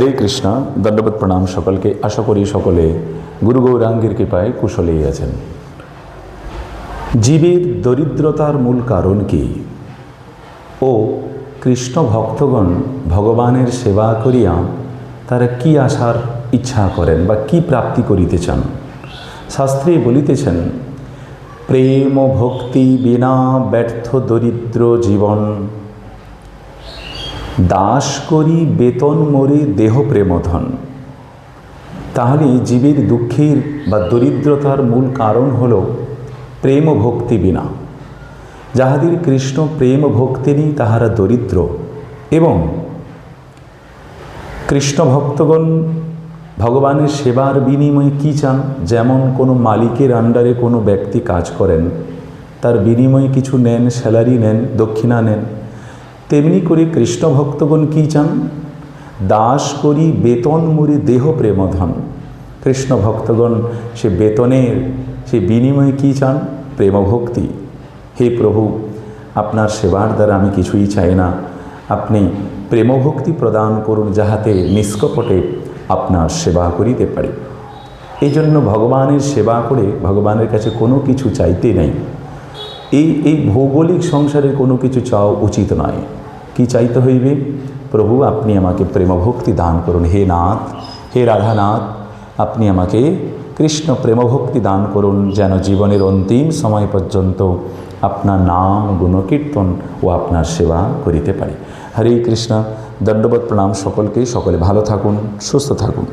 হরে কৃষ্ণ। দণ্ডবোধ প্রণাম সকলকে। আশা করি সকলে গুরু গৌরাঙ্গের কৃপায় কুশলেই আছেন। জীবের দরিদ্রতার মূল কারণ কি ও কৃষ্ণ ভক্তগণ ভগবানের সেবা করিয়া তারা কি আসার ইচ্ছা করেন বা কি প্রাপ্তি করিতে চান। শাস্ত্রে বলিতেছেন, প্রেম ভক্তি বিনা ব্যর্থ দরিদ্র জীবন, দাস করি বেতন মরে দেহ প্রেমধন। তাহলে জীবের দুঃখের বা দরিদ্রতার মূল কারণ হল প্রেম ভক্তি বিনা। যাহাদের কৃষ্ণ প্রেম ভক্তি নেই তাহারা দরিদ্র। এবং কৃষ্ণ ভক্তগণ ভগবানের সেবার বিনিময়ে কী চান? যেমন কোনো মালিকের আন্ডারে কোনো ব্যক্তি কাজ করেন, তার বিনিময়ে কিছু নেন, স্যালারি নেন, দক্ষিণা নেন। তেমনি করে কৃষ্ণ ভক্তগণ কী চান? দাস করি বেতন মরি দেহ প্রেমধন। কৃষ্ণ ভক্তগণ সে বেতনের সে বিনিময়ে কী চান? প্রেমভক্তি। হে প্রভু, আপনার সেবার দ্বারা আমি কিছুই চাই না, আপনি প্রেমভক্তি প্রদান করুন, যাহাতে নিষ্কপটে আপনার সেবা করিতে পারি। এই জন্য ভগবানের সেবা করে ভগবানের কাছে কোনো কিছু চাইতে নেই। এই ভৌগোলিক সংসারে কোনো কিছু চাওয়া উচিত নয়। কি চাইতে হইবে? প্রভু, আপনি আমাকে প্রেমভক্তি দান করুন। হে নাথ, হে রাধানাথ, আপনি আমাকে কৃষ্ণ প্রেমভক্তি দান করুন, যেন জীবনের অন্তিম সময় পর্যন্ত আপনার নাম গুণকীর্তন ও আপনার সেবা করিতে পারি। হরে কৃষ্ণ। দণ্ডবোধ প্রণাম সকলকে। সকলে ভালো থাকুন, সুস্থ থাকুন।